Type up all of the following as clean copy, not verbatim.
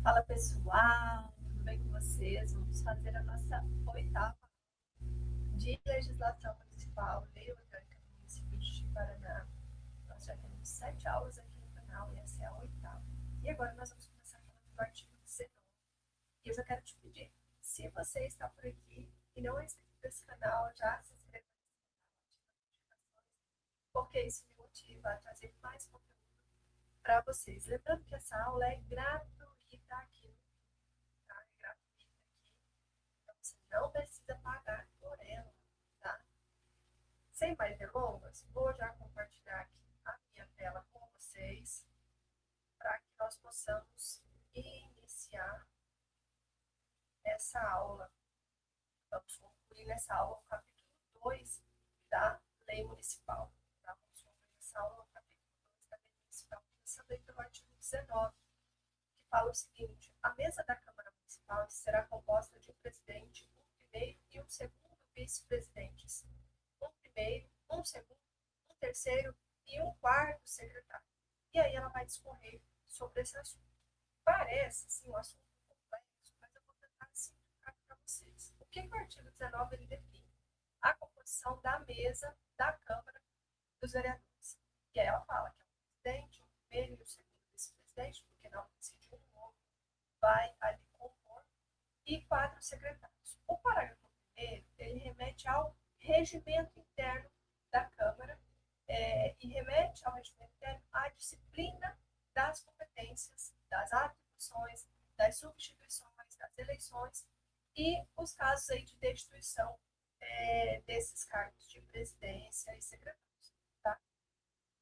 Fala pessoal, tudo bem com vocês? Vamos fazer a nossa oitava de legislação municipal, lei orgânica do município de Paraná. Nós já temos 7 aulas aqui no canal e essa é a oitava. E agora nós vamos começar falando do artigo 19. E eu já quero te pedir, se você está por aqui e não é inscrito nesse canal, já se inscreva nesse canal, ativa as notificações, porque isso me motiva a trazer mais conteúdo para vocês. Lembrando que essa aula é gratuita aqui no canal, é gratuita aqui. Então, você não precisa pagar por ela, tá? Sem mais delongas, vou já compartilhar aqui a minha tela com vocês para que nós possamos iniciar essa aula. Vamos concluir nessa aula o capítulo 2 da Lei Municipal. Tá? Vamos concluir nessa aula o capítulo 2 da Lei Municipal, começando aí pelo artigo 19, que fala o seguinte: a mesa da Câmara Municipal será composta de um presidente, um primeiro e um segundo vice-presidentes, um primeiro, um segundo, um terceiro e um quarto secretário. E aí ela vai discorrer sobre esse assunto. Parece, sim, um assunto complexo, mas eu vou tentar simplificar para vocês. O que o artigo 19 ele define? A composição da mesa da Câmara dos Vereadores. E aí ela fala que é o presidente, o primeiro e o segundo vice-presidente, porque não decide um novo, vai ali compor, e 4 secretários. O parágrafo primeiro, ele remete ao regimento interno da Câmara e remete ao regimento interno à disciplina das competências, das atribuições, das substituições, das eleições e os casos aí de destituição desses cargos de presidência e secretários. Tá?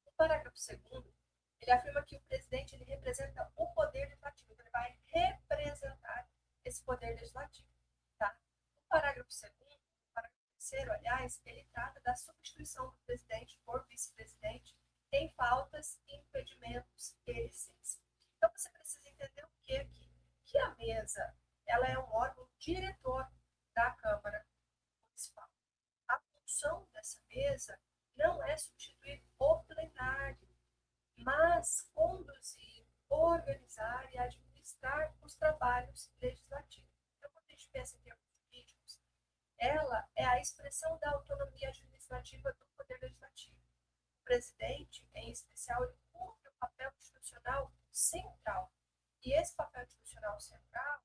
O parágrafo segundo, ele afirma que o presidente ele representa o poder legislativo, ele vai representar esse poder legislativo. Tá? O parágrafo segundo, o parágrafo terceiro, aliás, ele trata da substituição do presidente por vice-presidente em faltas e impedimentos e licença. Então você precisa entender o que aqui? Que a mesa ela é um órgão diretor da Câmara Municipal. A função dessa mesa não é substituir o plenário, mas conduzir, organizar e administrar os trabalhos legislativos. Então, quando a gente pensa em termos jurídicos, ela é a expressão da autonomia administrativa do Poder Legislativo. O presidente, em especial, ele cumpre o papel institucional central. E esse papel institucional central,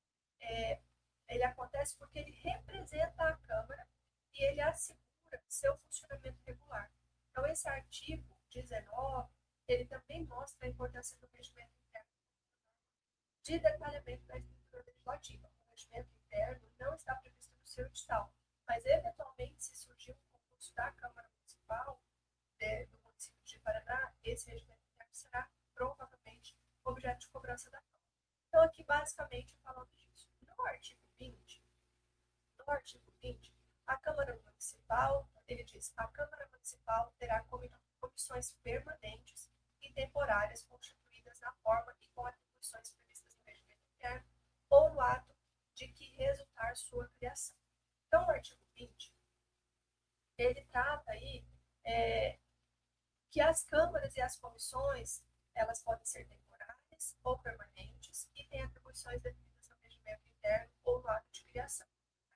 ele acontece porque ele representa a Câmara e ele assegura seu funcionamento regular. Então, esse artigo 19, ele também mostra a importância do regimento interno de detalhamento da estrutura legislativa. O regimento interno não está previsto no seu edital, mas, eventualmente, se surgir um concurso da Câmara Municipal, do município de Paraná, esse regimento interno será provavelmente objeto de cobrança da Câmara. Então, aqui, basicamente, falando disso. No artigo 20, a Câmara Municipal, ele diz, a Câmara Municipal terá comissões permanentes e temporárias constituídas na forma e com atribuições previstas no regimento interno ou no ato de que resultar sua criação. Então, o artigo 20, ele trata aí que as câmaras e as comissões, elas podem ser temporárias ou permanentes e têm atribuições definidas no regimento interno ou no ato de criação.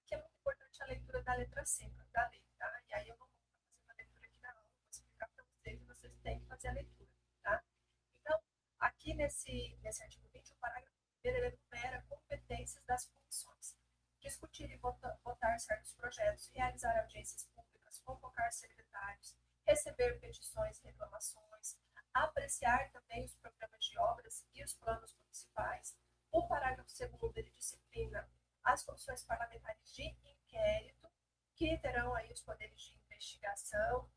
Aqui é muito importante a leitura da letra C da lei, tá? E aí eu não vou fazer uma leitura aqui na aula, vou explicar para vocês e vocês têm que fazer a leitura, tá? Então, aqui nesse artigo 20, o parágrafo 1º, ele enumera competências das comissões: discutir e votar certos projetos, realizar audiências públicas, convocar secretários, receber petições e reclamações, apreciar também os programas de obras e os planos municipais. O parágrafo 2º, ele disciplina as comissões parlamentares de inquérito, que terão aí os poderes de investigação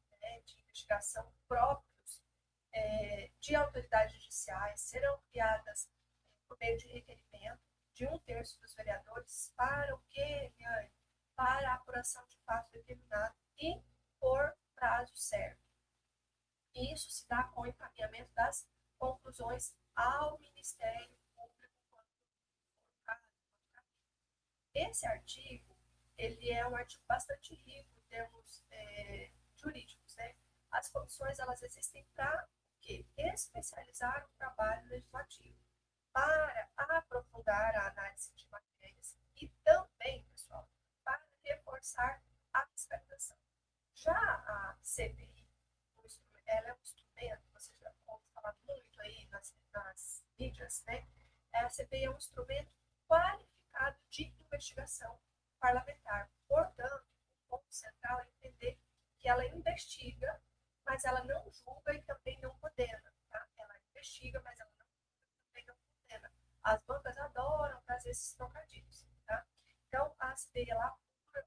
próprios de autoridades judiciais, serão criadas por meio de requerimento de 1/3 dos vereadores para o quê, Liane? Para a apuração de fato determinado e por prazo certo. Isso se dá com o encaminhamento das conclusões ao Ministério Público quando for caso. Esse artigo, ele é um artigo bastante rico em termos jurídicos, né? As comissões, elas existem para o quê? Especializar o trabalho legislativo, para aprofundar aprofundar a análise de matérias e também, pessoal, para reforçar a fiscalização. Já a CPI, ela é um instrumento, vocês já podem falar muito aí nas mídias, né? A CPI é um instrumento qualificado de investigação parlamentar. Portanto, o ponto central é entender que ela investiga, mas ela não julga e também não condena. Tá? Ela investiga, mas ela não julga e também não condena. As bancas adoram fazer esses trocadilhos. Tá? Então, a CPI ela apura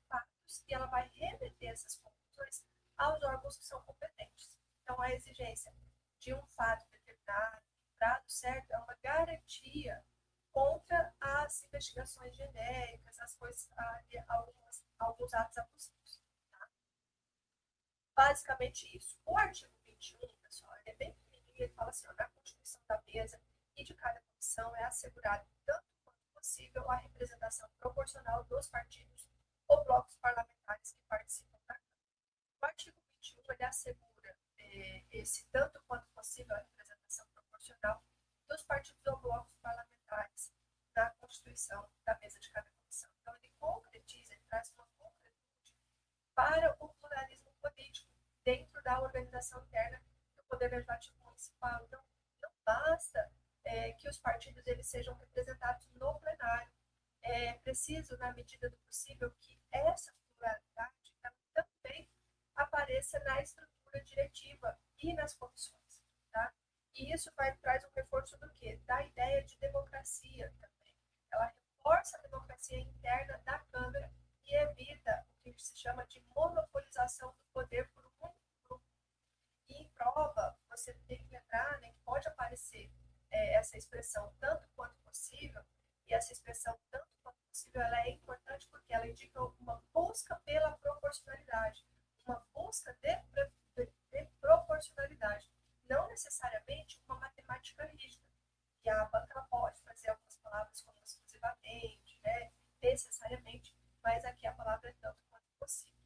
fatos e ela vai remeter essas conclusões aos órgãos que são competentes. Então, a exigência de um fato determinado, prazo certo, é uma garantia contra as investigações genéricas, as coisas, alguns atos abusivos. Tá? Basicamente isso. O artigo 21, pessoal, ele é bem pequenininho, ele fala assim, ó, na Constituição da mesa e de cada comissão é assegurado tanto quanto possível a representação proporcional dos partidos ou blocos parlamentares que participam da Câmara. O artigo 21, ele assegura esse tanto quanto possível a representação proporcional dos partidos ou blocos parlamentares na Constituição da mesa de cada comissão. Então, ele concretiza, ele traz uma concretude para o pluralismo político dentro da organização interna do Poder Legislativo Municipal. Então, não basta que os partidos eles sejam representados no plenário. É preciso, na medida do possível, que essa pluralidade também apareça na estrutura diretiva e nas comissões. Tá? E isso traz um reforço do quê? Da ideia de democracia também. Ela reforça a democracia interna da Câmara e evita o que se chama de monopolização do poder por um único grupo. E em prova, você tem que lembrar, né, que pode aparecer essa expressão tanto quanto possível, e essa expressão tanto quanto possível ela é importante porque ela indica uma busca pela proporcionalidade, uma busca de proporcionalidade, não necessariamente uma matemática rígida. E a banca pode fazer algumas palavras como exclusivamente, né, necessariamente, mas aqui a palavra é tanto quanto possível.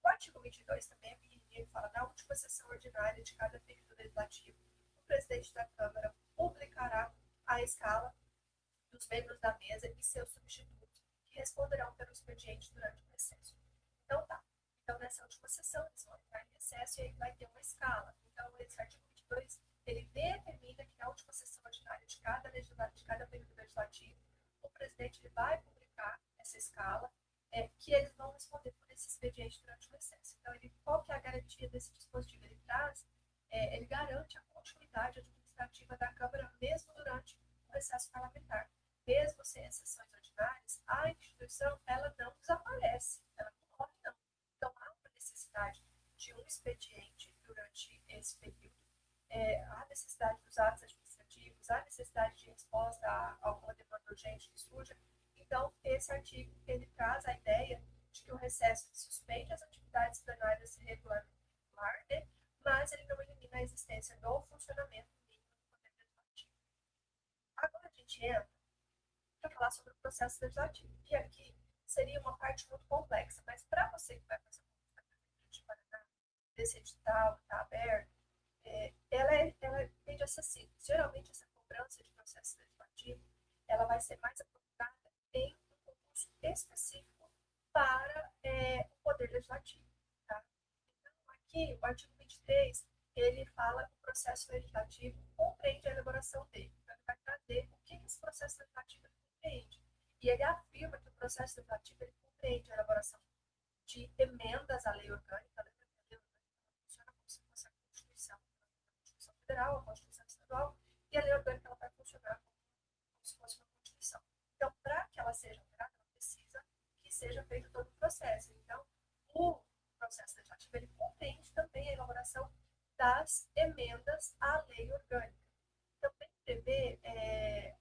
O artigo 22 também é pequenininho, fala na última sessão ordinária de cada período legislativo, o presidente da Câmara publicará a escala dos membros da mesa e seus substitutos, que responderão pelo expediente durante o recesso. Então, tá. Então, nessa última sessão, eles vão entrar em recesso e aí vai ter uma escala. Então, esse artigo 22, ele determina que na última sessão ordinária de cada período legislativo, o presidente ele vai publicar essa escala, que eles vão responder por esse expediente durante o recesso. Então, qual que é a garantia desse dispositivo? Ele garante a continuidade administrativa da Câmara mesmo durante o recesso parlamentar. Mesmo sem as sessões ordinárias, a instituição ela não desaparece, ela não morre, não. Então, há uma necessidade de um expediente durante esse período, há necessidade dos atos administrativos, há necessidade de resposta a alguma demanda urgente que surja. Então, esse artigo ele traz a ideia de que o recesso suspende as atividades plenárias regularmente, né? Mas ele não elimina a existência do funcionamento mínimo do Poder Legislativo. Agora a gente entra para falar sobre o processo legislativo. E aqui seria uma parte muito complexa, mas para você que vai fazer a Prefeitura de Paraná, desse edital, está aberto, ela é bem acessível. Geralmente, essa cobrança de processo legislativo ela vai ser mais aprofundada em um concurso específico para o Poder Legislativo. Tá? Então, aqui, o artigo 23, ele fala que o processo legislativo compreende a elaboração dele. Então, ele vai trazer o que esse processo legislativo compreende. E ele afirma que o processo legislativo ele compreende a elaboração de emendas à lei orgânica. A lei orgânica funciona como se fosse a Constituição Federal, a Constituição Estadual, e a lei orgânica ela vai funcionar como se fosse uma Constituição. Então, para que ela seja alterada, ela precisa que seja feito todo o processo. Então, o processo legislativo ele compreende também a elaboração das emendas à lei orgânica. Também prevê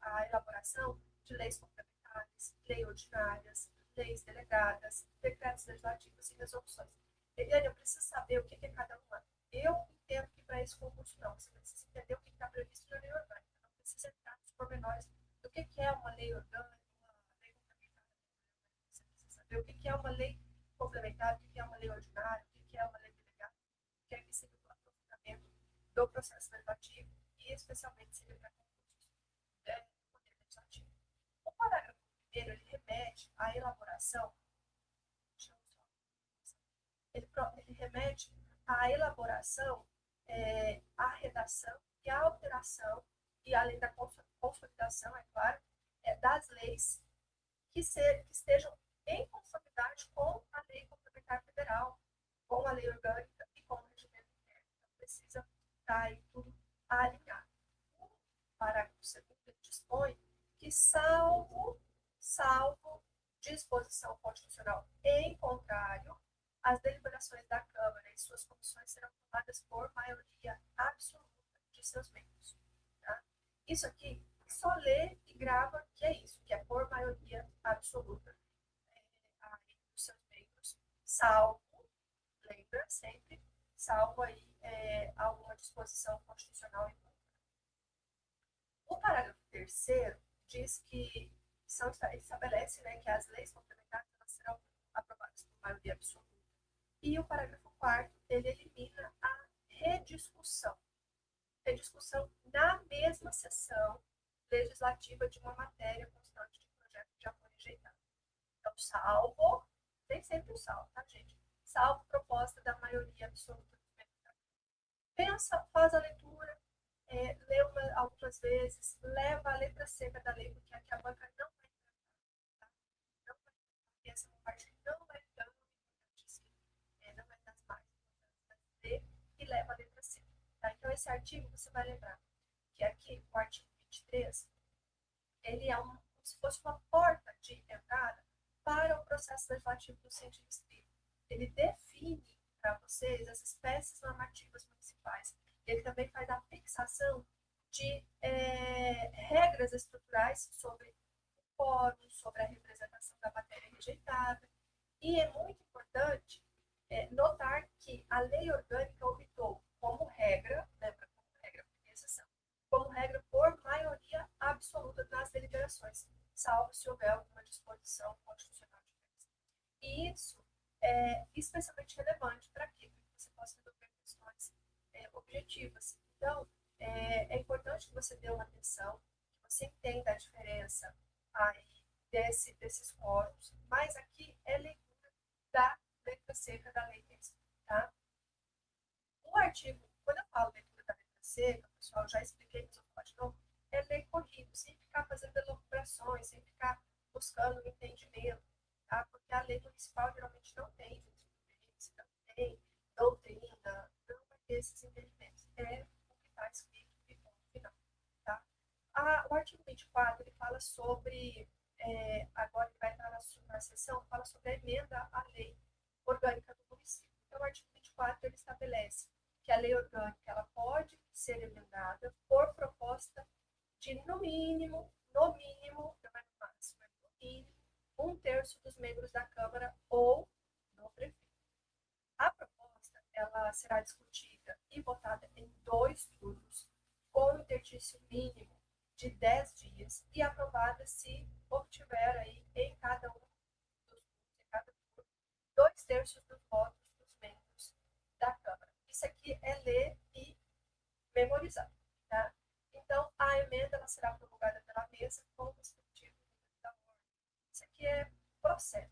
a elaboração de leis complementares, leis ordinárias, leis delegadas, decretos legislativos e resoluções. Eliane, eu preciso saber o que é cada uma. Eu entendo que para esse concurso não. Você precisa entender o que está previsto na lei orgânica. Não precisa entrar nos pormenores do que é uma lei orgânica, uma lei complementar. Você precisa saber o que é uma lei complementar, o que é uma lei ordinária, o que é uma lei delegada, o que é que seria o aprofundamento do processo legislativo e especialmente seria para concursos do Poder Legislativo. elaboração, ele remete à elaboração, à redação e à alteração, e além da consolidação, é claro, das leis que estejam em conformidade com a lei complementar federal, com a lei orgânica e com o regimento interno. Então, precisa estar aí tudo alinhado. O parágrafo 2º dispõe que, salvo disposição constitucional em contrário, as deliberações da Câmara e suas comissões serão tomadas por maioria absoluta de seus membros. Tá? Isso aqui, só lê e grava que é isso, que é por maioria absoluta dos seus membros, salvo, lembra sempre, salvo aí alguma disposição constitucional em contrário. O parágrafo 3º diz que estabelece, né, que as leis complementares serão aprovadas por maioria absoluta. E o parágrafo 4º, ele elimina a rediscussão. Rediscussão na mesma sessão legislativa de uma matéria constante de projeto que já foi rejeitado. Então, salvo, tem sempre o salvo, tá, gente? Salvo proposta da maioria absoluta dos membros da Câmara. Pensa, faz a leitura, lê algumas vezes, leva a letra seca da lei, porque aqui a banca não vai entrar, tá? Não vai entrar, essa é uma parte que não é tão importantíssima, não é das mais importantes, ler e leva a letra seca. Tá? Então, esse artigo, você vai lembrar que aqui, o artigo 23, ele é como se fosse uma porta de entrada para o processo legislativo do sentido estrito. Ele define para vocês as espécies normativas municipais. Ele também faz a fixação de regras estruturais sobre o quórum, sobre a representação da matéria rejeitada. E é muito importante notar que a lei orgânica optou como regra, lembra, como regra, exceção, como regra por maioria absoluta nas deliberações, salvo se houver alguma disposição constitucional diferente. E isso é especialmente relevante para quê? Para que você possa resolver questões objetivas. Então, é importante que você dê uma atenção, que você entenda a diferença aí desses quórums, mas aqui é leitura da letra seca da lei mesmo, tá? O artigo, quando eu falo leitura da letra seca, pessoal, já expliquei, mas eu vou falar de novo, é ler corrido, sem ficar fazendo elucubrações, sem ficar buscando um entendimento, tá? Porque a lei municipal geralmente não tem jurisprudência, não tem doutrina, não vai ter esses entendimentos. É o que está escrito e ponto final, tá? O artigo 24, ele fala sobre, agora ele vai entrar na sessão, fala sobre a emenda à lei orgânica do município. Então, o artigo 24, ele estabelece que a lei orgânica ela pode ser emendada por proposta de, no mínimo, não é no máximo, no mínimo, 1/3 dos membros da Câmara ou do prefeito. A proposta ela será discutida e votada em 2 turnos, com um interstício mínimo de 10 dias e aprovada se obtiver aí em cada um dos turnos, em cada turno, 2/3 dos votos dos membros da Câmara. Isso aqui é ler e memorizar, tá? Então, a emenda ela será promulgada pela mesa com o respectivo número da ordem. Isso aqui é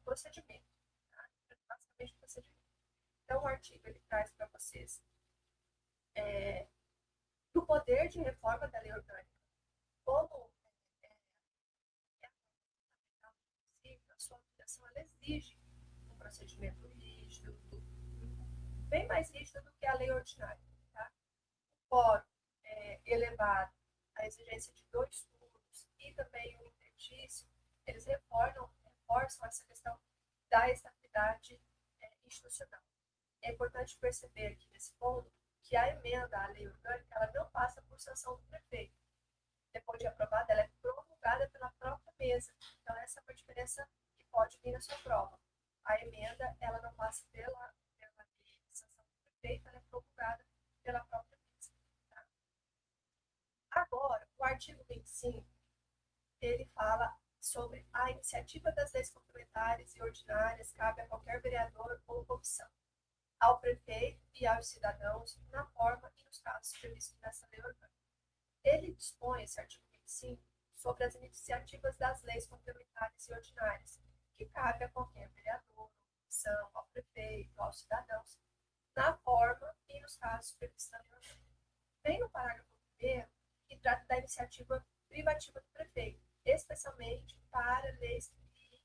procedimento, tá? É basicamente procedimento. Então, o artigo ele traz para vocês do poder de reforma da lei orgânica, como a sua aplicação ela exige um procedimento rígido, bem mais rígido do que a lei ordinária, tá? O quórum elevado, a exigência de 2 turnos e também o interstício, eles reforçam essa questão da estabilidade institucional. É importante perceber aqui nesse ponto que a emenda à lei orgânica ela não passa por sanção do prefeito. Depois de aprovada, ela é promulgada pela própria mesa. Então, essa é uma diferença que pode vir na sua prova. A emenda ela não passa pela sanção do prefeito, ela é promulgada pela própria mesa. Tá? Agora, o artigo 25, ele fala sobre a iniciativa das leis complementares e ordinárias cabe a qualquer vereador ou comissão, ao prefeito e aos cidadãos, na forma e nos casos previstos nessa lei orgânica. Ele dispõe, esse artigo 25, sobre as iniciativas das leis complementares e ordinárias, que cabe a qualquer vereador, comissão, ao prefeito, aos cidadãos, na forma e nos casos previstos na lei orgânica. Vem no parágrafo 1º, que trata da iniciativa privativa do prefeito, especialmente para leis que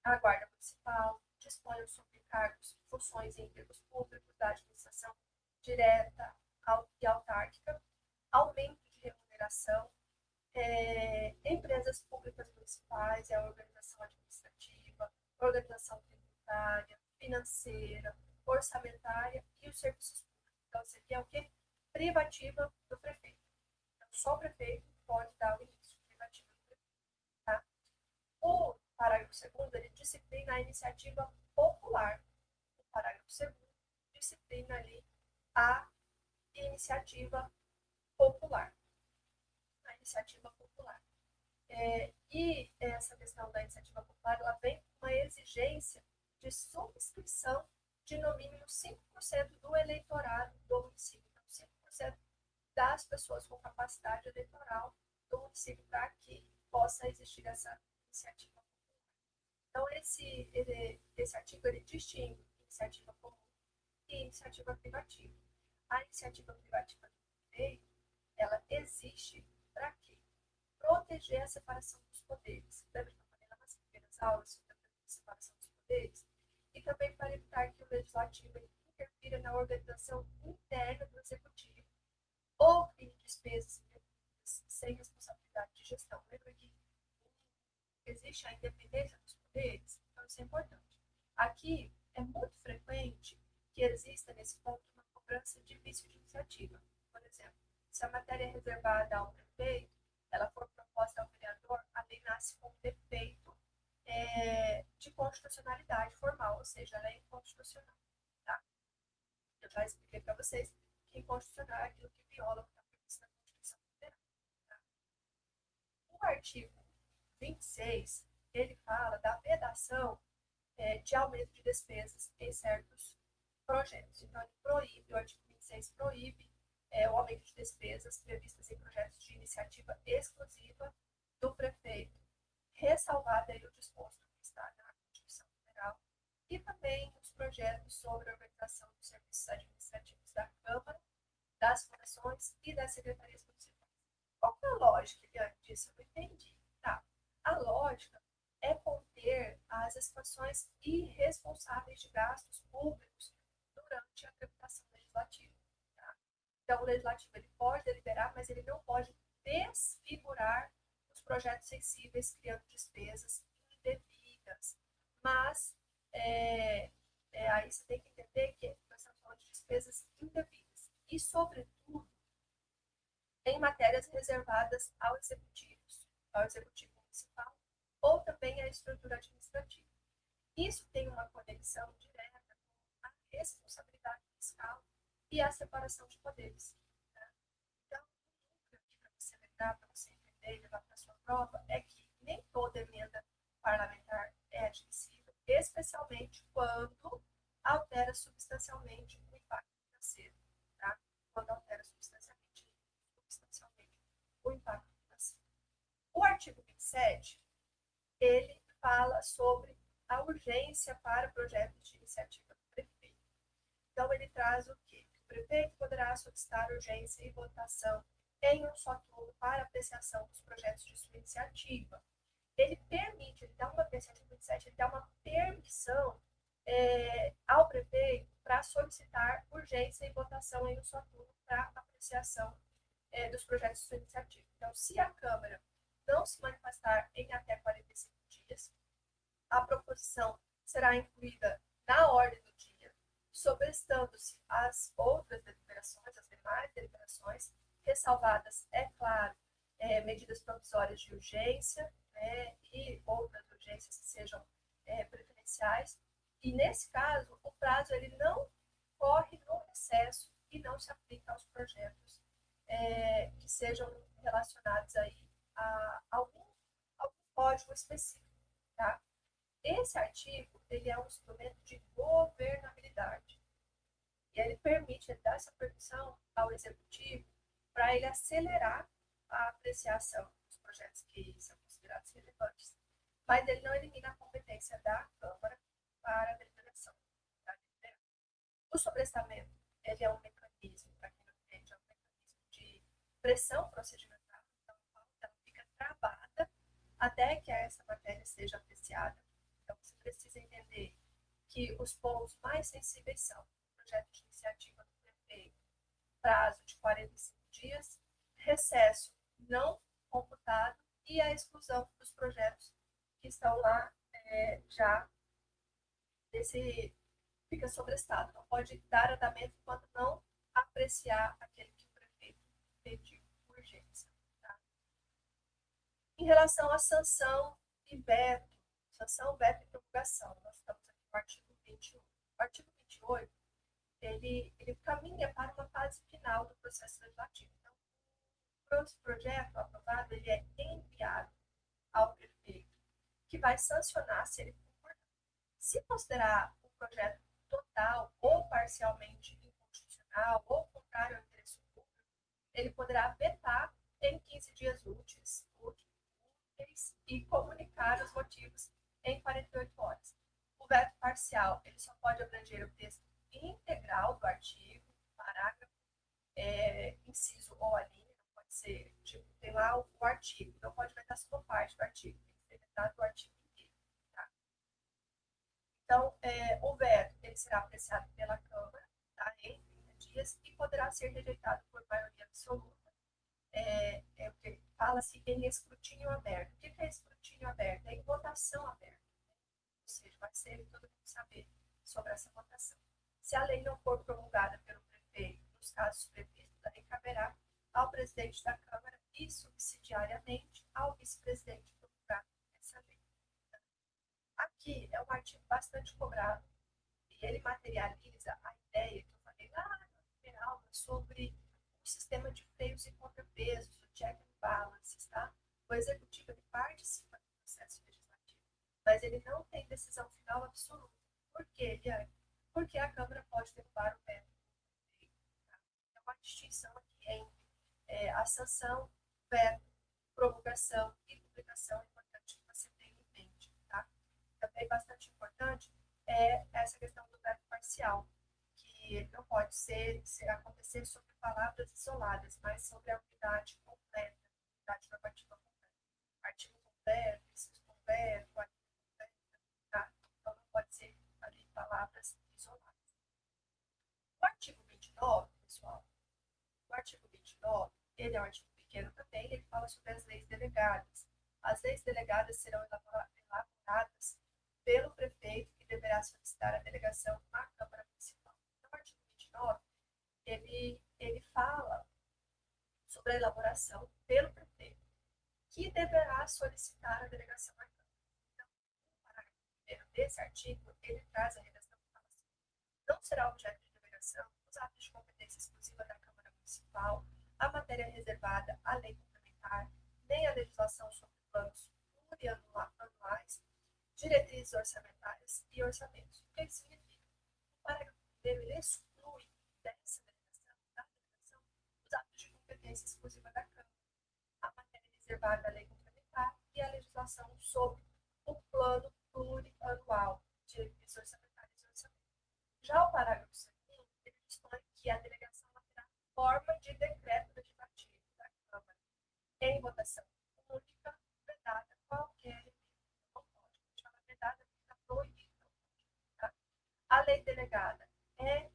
a Guarda Municipal dispõe sobre cargos, funções e empregos públicos da administração direta e autárquica, aumento de remuneração, empresas públicas municipais, a organização administrativa, organização tributária, financeira, orçamentária e os serviços públicos. Então, seria o quê? Privativa do prefeito. Então, só o prefeito pode dar o início privativa do prefeito. Tá? O parágrafo 2º, ele disciplina a iniciativa popular. O parágrafo 2º disciplina ali a iniciativa popular. A iniciativa popular. E essa questão da iniciativa popular, ela vem com uma exigência de subscrição de no mínimo 5% do eleitorado do município. Então, 5% das pessoas com capacidade eleitoral do município para que possa existir essa iniciativa popular. Então, esse artigo ele distingue iniciativa comum e iniciativa privativa. A iniciativa privativa do prefeito, ela existe para quê? Proteger a separação dos poderes. Lembra que eu falei nas primeiras aulas sobre a separação dos poderes? E também para evitar que o legislativo interfira na organização interna do executivo ou crie despesas sem responsabilidade de gestão. Lembra que existe a independência dos poderes? Então, isso é importante. Aqui, é muito frequente que exista, nesse ponto, uma cobrança de vício de iniciativa. Por exemplo, se a matéria é reservada ao prefeito, ela for proposta ao vereador, a lei nasce com defeito de constitucionalidade formal, ou seja, ela é inconstitucional. Tá? Eu já expliquei para vocês que inconstitucional é aquilo que viola o que está previsto na Constituição Federal. Tá? O artigo 26, ele fala da vedação de aumento de despesas em certos projetos. Então, ele proíbe, o artigo 26 proíbe o aumento de despesas previstas em projetos de iniciativa exclusiva do prefeito, ressalvado aí o disposto que está na Constituição Federal, e também os projetos sobre a organização dos serviços administrativos da Câmara, das fundações e das secretarias municipais. Qual que é a lógica, Eliane, disso? Eu não entendi. Tá. A lógica é conter as expansões irresponsáveis de gastos públicos durante a tramitação legislativa. Tá? Então, o legislativo ele pode deliberar, mas ele não pode desfigurar os projetos sensíveis, criando despesas indevidas. Mas, aí você tem que entender que nós estamos falando de despesas indevidas. E, sobretudo, em matérias reservadas ao executivo municipal, ou também à estrutura administrativa. Isso tem uma conexão direta com a responsabilidade fiscal e a separação de poderes. Né? Então, o núcleo aqui para você lembrar, para você entender e levar para a sua prova, é que nem toda emenda parlamentar é admissível, especialmente quando altera substancialmente o impacto financeiro. Tá? Quando altera substancialmente o impacto financeiro. O artigo 27, ele fala sobre a urgência para projetos de iniciativa do prefeito. Então, ele traz o quê? O prefeito poderá solicitar urgência e votação em um só turno para apreciação dos projetos de sua iniciativa. Ele permite, ele dá uma permissão, 27, ele dá uma permissão ao prefeito para solicitar urgência e votação em um só turno para apreciação dos projetos de sua iniciativa. Então, se a Câmara não se manifestar em até 45 dias, a proposição será incluída na ordem do dia, sobrestando-se as outras deliberações, as demais deliberações, ressalvadas, é claro, medidas provisórias de urgência, e outras urgências que sejam preferenciais. E, nesse caso, o prazo ele não corre no recesso e não se aplica aos projetos que sejam relacionados aí a algum código específico. Tá? Esse artigo ele é um instrumento de governabilidade. E ele permite, ele dá essa permissão ao executivo para ele acelerar a apreciação dos projetos que são considerados relevantes mas ele não elimina a competência da Câmara para a deliberação. O sobrestamento, ele é um mecanismo, para quem não entende, é um mecanismo de pressão procedimental, então ela fica travada até que essa matéria seja apreciada. Então você precisa entender que os pontos mais sensíveis são o projeto de iniciativa do prefeito, prazo de 45 dias, recesso não computado e a exclusão dos projetos que estão lá já desse fica sobrestado. Não pode dar andamento quando não apreciar aquele que o prefeito pediu por urgência. Tá? Em relação à sanção e veto, sanção, veto e promulgação, nós estamos aqui no artigo 21. O artigo 28, ele caminha para uma fase final do processo legislativo. Então, o projeto aprovado, ele é enviado ao prefeito, que vai sancionar se ele concordar. Se considerar o projeto total ou parcialmente inconstitucional ou contrário ao interesse público, ele poderá vetar em 15 dias úteis e comunicar os motivos em 48 horas. O veto parcial, ele só pode abranger o texto integral do artigo, parágrafo, inciso ou a linha, não pode ser, tipo, tem lá o artigo, não pode vetar só parte do artigo, tem que ser vetado o artigo inteiro. Tá? Então, o veto, ele será apreciado pela Câmara, tá, em 30 dias e poderá ser rejeitado por maioria absoluta. Fala-se em escrutínio aberto. O que é escrutínio aberto? É em votação aberta. Ou seja, vai ser todo mundo saber sobre essa votação. Se a lei não for promulgada pelo prefeito, nos casos previstos, aí caberá ao presidente da Câmara e, subsidiariamente, ao vice-presidente promulgar essa lei. Aqui é um artigo bastante cobrado e ele materializa a ideia que eu falei lá na primeira aula sobre o sistema de freios e contrapesos, o check and balances, tá? O executivo ele participa do processo legislativo, mas ele não tem decisão final absoluta. Por quê, Eliane? Porque a Câmara pode derrubar o veto. Tá? É uma distinção aqui entre a sanção, veto, promulgação e publicação. É importante que você tenha em mente. Tá? Também bastante importante é essa questão do veto parcial, que ele não pode acontecer sobre palavras isoladas, mas sobre a unidade completa, unidade normativa completa. Artigo completo, inciso completo, artigo completo, tá? Então não pode ser ali palavras isoladas. O artigo 29, pessoal, o artigo 29, ele é um artigo pequeno também, ele fala sobre as leis delegadas. As leis delegadas serão elaboradas pelo prefeito, que deverá solicitar a delegação à Câmara Municipal. Então, o artigo 29, ele fala sobre a elaboração pelo prefeito, que deverá solicitar a delegação à Câmara. Então, o parágrafo 1º desse artigo, ele traz a redação que fala assim: não será objeto de delegação os atos de competência exclusiva da Câmara Municipal, a matéria reservada à lei complementar, nem a legislação sobre planos plurianuais, diretrizes orçamentárias e orçamentos. O que isso significa? O parágrafo 1º, ele exclui dessa delegação, da delegação, os atos de competência exclusiva da Câmara, a matéria reservada à lei complementar e a legislação sobre o plano plurianual, diretrizes orçamentárias e orçamentos. Já o parágrafo 2º, ele dispõe que a delegação terá forma de decreto legislativo da Câmara, em votação única, vedada qualquer a lei delegada é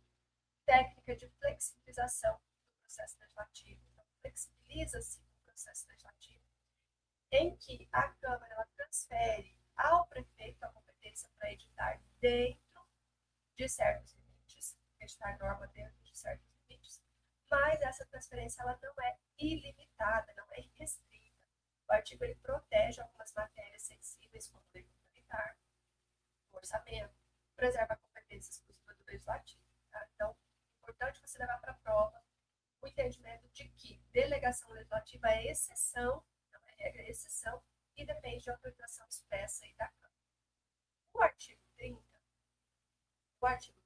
técnica de flexibilização do processo legislativo, então flexibiliza-se o processo legislativo, em que a Câmara ela transfere ao prefeito a competência para editar dentro de certos limites, editar norma dentro de certos limites, mas essa transferência ela não é ilimitada, não é irrestrita. O artigo ele protege algumas matérias sensíveis, como lei complementar, orçamento, preserva a competência exclusiva do legislativo. Tá? Então, é importante você levar para a prova o entendimento de que delegação legislativa é exceção, não é regra, é exceção, e depende de autorização expressa aí da Câmara. O artigo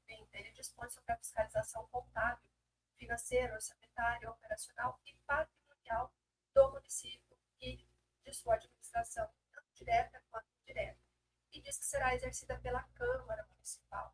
30, ele dispõe sobre a fiscalização contábil, financeira, orçamentária, operacional e patrimonial do município e de sua administração, tanto direta quanto indireta. será exercida pela Câmara Municipal,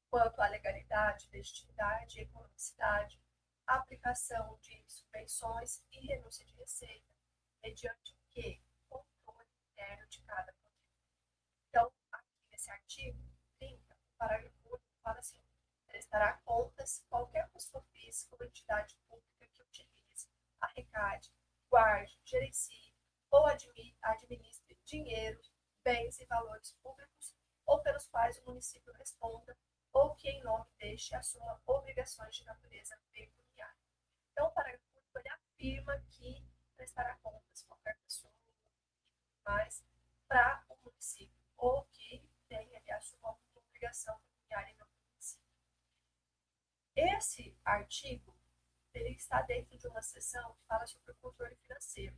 quanto à legalidade, legitimidade e economicidade, aplicação de subvenções e renúncia de receita, mediante o que? Controle interno de cada contribuinte. Então, aqui nesse artigo 30, o parágrafo único fala assim: prestará contas qualquer pessoa física ou entidade pública que utilize, arrecade, guarde, gerencie ou administre dinheiro, bens e valores públicos ou pelos quais o município responda ou que em nome deste assuma obrigações de natureza pecuniária. Então, o parágrafo único ele afirma que prestará contas qualquer pessoa mais para o município ou que tenha ali assuma alguma obrigação pecuniária em nome do município. Esse artigo ele está dentro de uma seção que fala sobre o controle financeiro.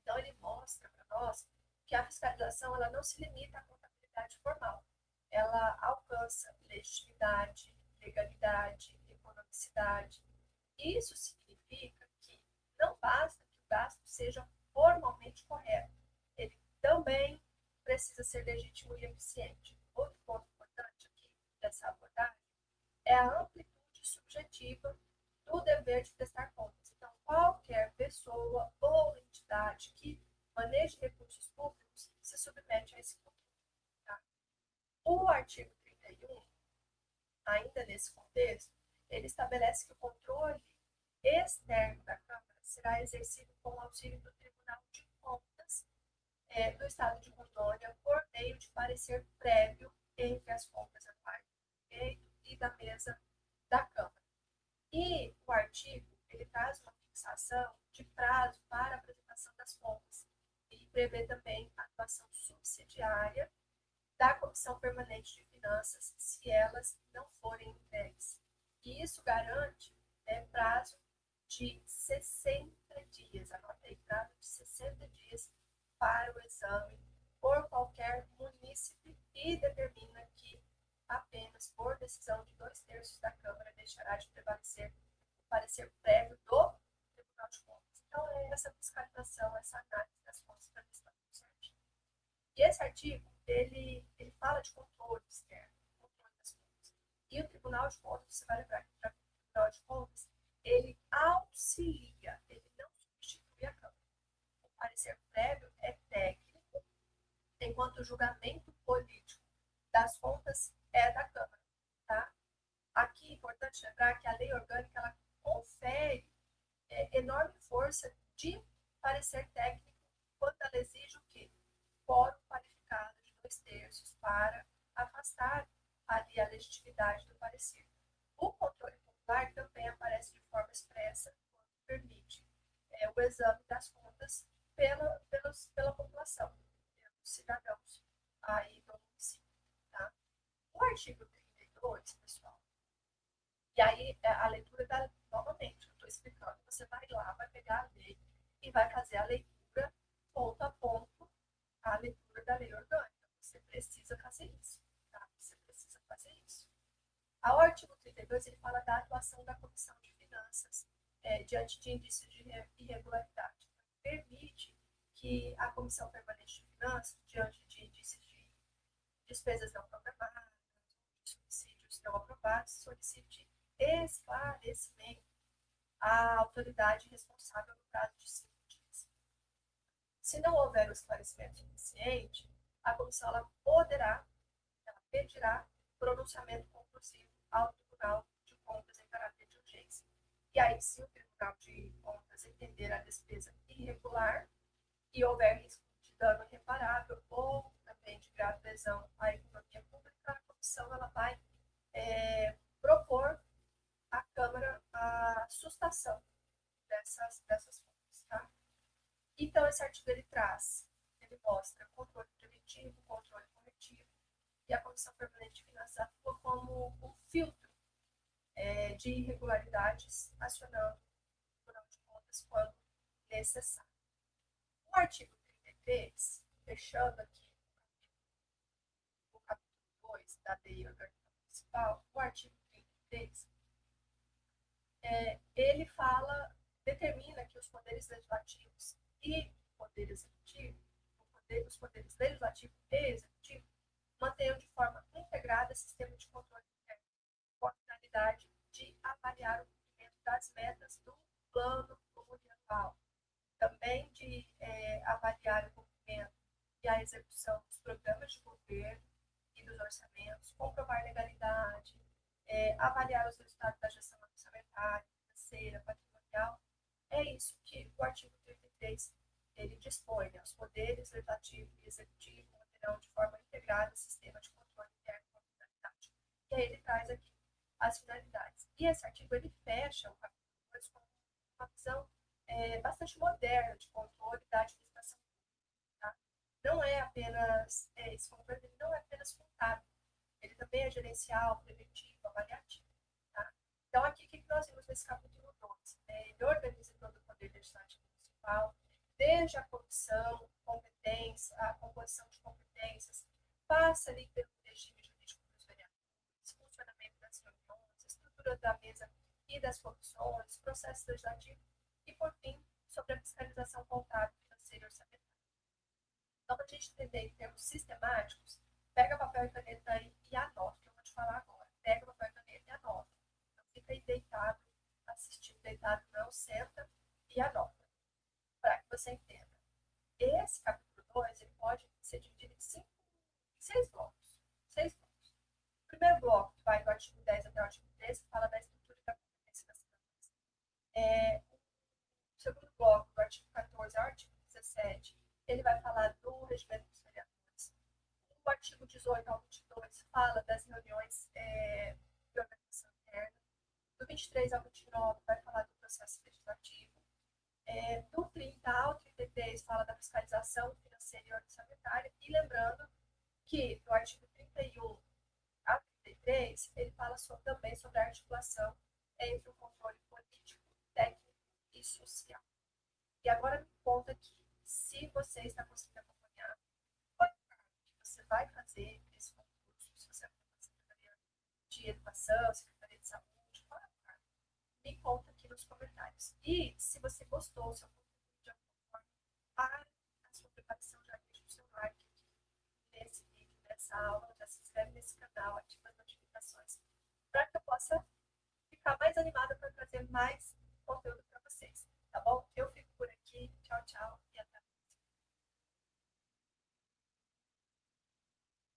Então, ele mostra para nós que a fiscalização ela não se limita à contabilidade formal. Ela alcança legitimidade, legalidade, economicidade. Isso significa que não basta que o gasto seja formalmente correto, ele também precisa ser legítimo e eficiente. Outro ponto importante aqui dessa abordagem é a amplitude subjetiva do dever de prestar contas. Então, qualquer pessoa ou entidade que maneje recursos públicos se submete a esse controle. Tá? O artigo 31, ainda nesse contexto, ele estabelece que o controle externo da Câmara será exercido com o auxílio do Tribunal de Contas do Estado de Rondônia por meio de parecer prévio entre as contas anuais do prefeito e da mesa da Câmara. E o artigo ele traz uma fixação de prazo para a apresentação das contas e prevê também a atuação subsidiária da Comissão Permanente de Finanças se elas não forem entregues. E isso garante prazo de 60 dias, anotei, prazo de 60 dias para o exame por qualquer munícipe e determina que apenas por decisão de 2/3 da Câmara deixará de prevalecer o parecer prévio do Tribunal de Contas. Então, é essa fiscalização, essa análise das contas para ver se está tudo certinho. E esse artigo, ele fala de controle externo, controle das contas. E o Tribunal de Contas, você vai lembrar que o Tribunal de Contas, ele auxilia, ele não substitui a Câmara. O parecer prévio é técnico, enquanto o julgamento político das contas é da Câmara. Tá? Aqui é importante lembrar que a lei orgânica ela confere enorme força de parecer técnico quando ela exige o quê? Quórum qualificado de 2/3 para afastar ali a legitimidade do parecer. O controle popular também aparece de forma expressa quando permite o exame das contas pela população, pelos cidadãos aí do município. Tá? O artigo 32, pessoal, e aí a leitura da, novamente, eu estou explicando, você vai lá, vai pegar a lei e vai fazer a leitura ponto a ponto, a leitura da lei orgânica. Você precisa fazer isso, tá? Você precisa fazer isso. O artigo 32, ele fala da atuação da Comissão de Finanças diante de indícios de irregularidade. Permite que a Comissão Permanente de Finanças, diante de indícios de despesas não programadas, de subsídios não aprovados, solicite esclarecimento à autoridade responsável no prazo de 5 dias. Se não houver o esclarecimento suficiente, a comissão ela pedirá pronunciamento conclusivo ao Tribunal de Contas em caráter de urgência. E aí, se o Tribunal de Contas entender a despesa irregular e houver risco de dano irreparável ou também de grave lesão à economia pública, a comissão ela vai propor à Câmara a sustação dessas contas. Tá? Então, esse artigo ele mostra controle preventivo, controle corretivo, e a Comissão Permanente de Finanças atua como um filtro de irregularidades, acionando o Tribunal de Contas quando necessário. O artigo 33, fechando aqui o capítulo 2 da Lei Orgânica Municipal, o artigo 33, ele determina que os poderes legislativos e poder executivo, os poderes legislativo e executivo, mantenham de forma integrada o sistema de controle interno, com a finalidade de avaliar o cumprimento das metas do plano plurianual, também de avaliar o cumprimento e a execução dos programas de governo e dos orçamentos, comprovar legalidade, avaliar os resultados da gestão orçamentária, financeira, patrimonial. É isso que o artigo 33 ele dispõe, né? Os poderes legislativo e executivo manterão de forma integrada o sistema de controle interno com a finalidade. E aí ele traz aqui as finalidades. E esse artigo ele fecha o capítulo 2 com uma visão bastante moderna de controle da administração pública. Tá? Não é apenas, esse controle ele não é apenas contábil, ele também é gerencial, preventivo, avaliativo. Tá? Então, aqui, o que nós vimos nesse capítulo 2? Ele organiza todo o poder legislativo municipal, desde a comissão, competência, a composição de competências, passa ali pelo regime jurídico dos vereadores, funcionamento das reuniões, estrutura da mesa e das comissões, processo legislativo e, por fim, sobre a fiscalização contábil, financeira e orçamentária. Então, para a gente entender em termos sistemáticos, pega papel e caneta aí e anota, que eu vou te falar agora. Pega papel e caneta e anota. Não fica aí deitado, assistindo deitado, não, senta e anota, para que você entenda. Esse capítulo 2 ele pode ser dividido em 6 blocos. 6 blocos. O primeiro bloco, que vai do artigo 10 até o artigo 13, fala da estrutura da competência das cidadãs. O segundo bloco, do artigo 14 ao artigo 17, ele vai falar do regimento dos vereadores. O artigo 18 ao 22 fala das reuniões de organização interna. Do 23 ao 29 vai falar do processo legislativo. Do 30 ao 33 fala da fiscalização financeira e orçamentária. E lembrando que do artigo 31 a 33 ele fala também sobre a articulação entre o controle político, técnico e social. E agora me conta aqui, se você está conseguindo acompanhar, qual é o que você vai fazer nesse concurso, se você vai fazer Secretaria de Educação, Secretaria de Saúde, qual é o cargo? Me conta aqui nos comentários. E se você gostou, se eu conteúdo de alguma forma, para a sua preparação, já deixa o seu like aqui nesse vídeo, nessa aula, já se inscreve nesse canal, ativa as notificações, para que eu possa ficar mais animada para trazer mais